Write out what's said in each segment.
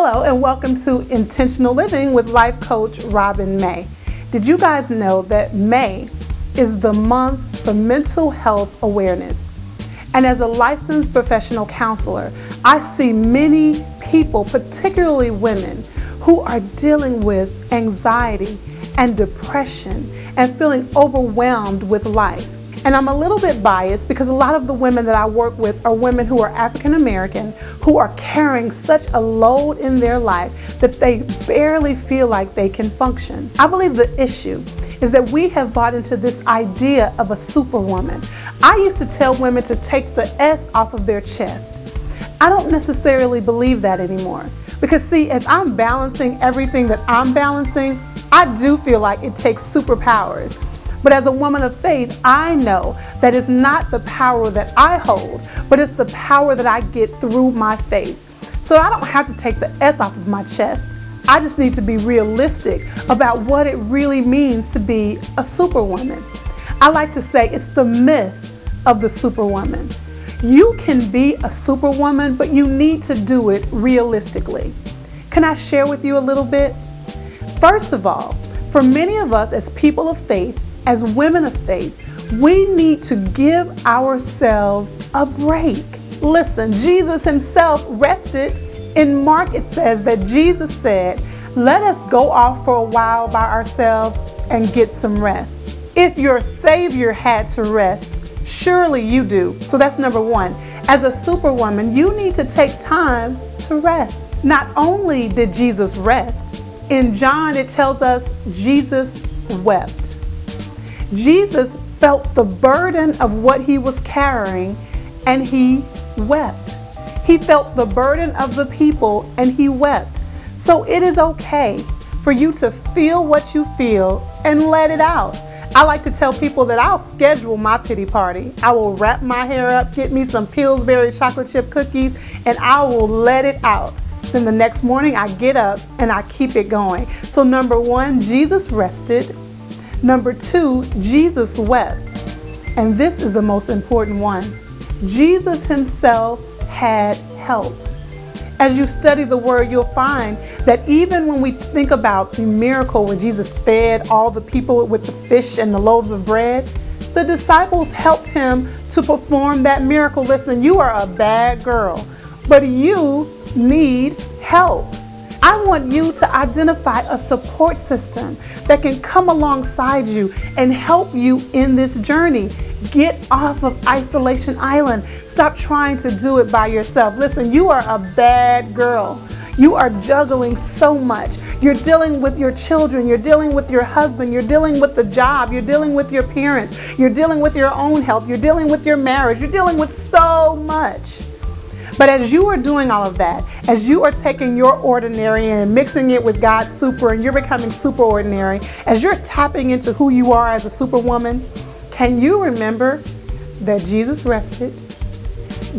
Hello and welcome to Intentional Living with life coach Robin May. Did you guys know that May is the month for mental health awareness? And as a licensed professional counselor, I see many people, particularly women, who are dealing with anxiety and depression and feeling overwhelmed with life. And I'm a little bit biased because a lot of the women that I work with are women who are African American, who are carrying such a load in their life that they barely feel like they can function. I believe the issue is that we have bought into this idea of a superwoman. I used to tell women to take the S off of their chest. I don't necessarily believe that anymore. Because see, as I'm balancing everything that I'm balancing, I do feel like it takes superpowers. But as a woman of faith, I know that it's not the power that I hold, but it's the power that I get through my faith. So I don't have to take the S off of my chest. I just need to be realistic about what it really means to be a superwoman. I like to say it's the myth of the superwoman. You can be a superwoman, but you need to do it realistically. Can I share with you a little bit? First of all, for many of us as people of faith, as women of faith, we need to give ourselves a break. Listen, Jesus himself rested. In Mark, it says that Jesus said, "Let us go off for a while by ourselves and get some rest." If your Savior had to rest, surely you do. So that's number one. As a superwoman, you need to take time to rest. Not only did Jesus rest, in John it tells us Jesus wept. Jesus felt the burden of what he was carrying and he wept. He felt the burden of the people and he wept. So it is okay for you to feel what you feel and let it out. I like to tell people that I'll schedule my pity party. I will wrap my hair up, get me some Pillsbury chocolate chip cookies, and I will let it out. Then the next morning I get up and I keep it going. So number one, Jesus rested. Number two, Jesus wept. And this is the most important one. Jesus himself had help. As you study the word, you'll find that even when we think about the miracle when Jesus fed all the people with the fish and the loaves of bread, the disciples helped him to perform that miracle. Listen, you are a bad girl, but you need help. I want you to identify a support system that can come alongside you and help you in this journey. Get off of Isolation Island. Stop trying to do it by yourself. Listen, you are a bad girl. You are juggling so much. You're dealing with your children. You're dealing with your husband. You're dealing with the job. You're dealing with your parents. You're dealing with your own health. You're dealing with your marriage. You're dealing with so much. But as you are doing all of that, as you are taking your ordinary and mixing it with God's super and you're becoming super ordinary, as you're tapping into who you are as a superwoman, can you remember that Jesus rested,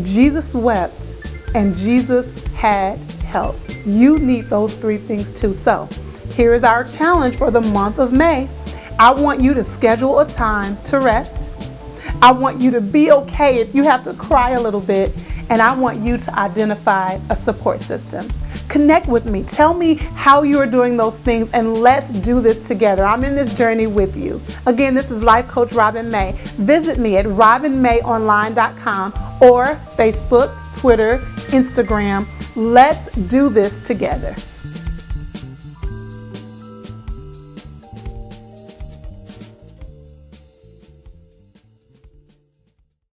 Jesus wept, and Jesus had help? You need those three things too. So here is our challenge for the month of May. I want you to schedule a time to rest. I want you to be okay if you have to cry a little bit. And I want you to identify a support system. Connect with me. Tell me how you are doing those things and let's do this together. I'm in this journey with you. Again, this is Life Coach Robin May. Visit me at robinmayonline.com or Facebook, Twitter, Instagram. Let's do this together.